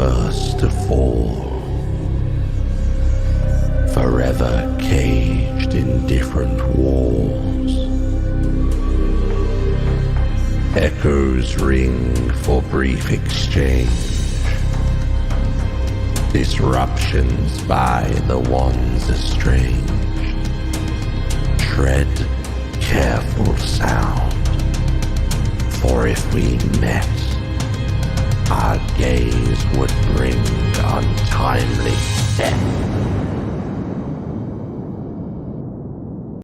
first to fall, forever caged in different walls. Echoes ring for brief exchange, disruptions by the ones estranged. Tread careful sound, for if we met, our gaze would bring untimely death.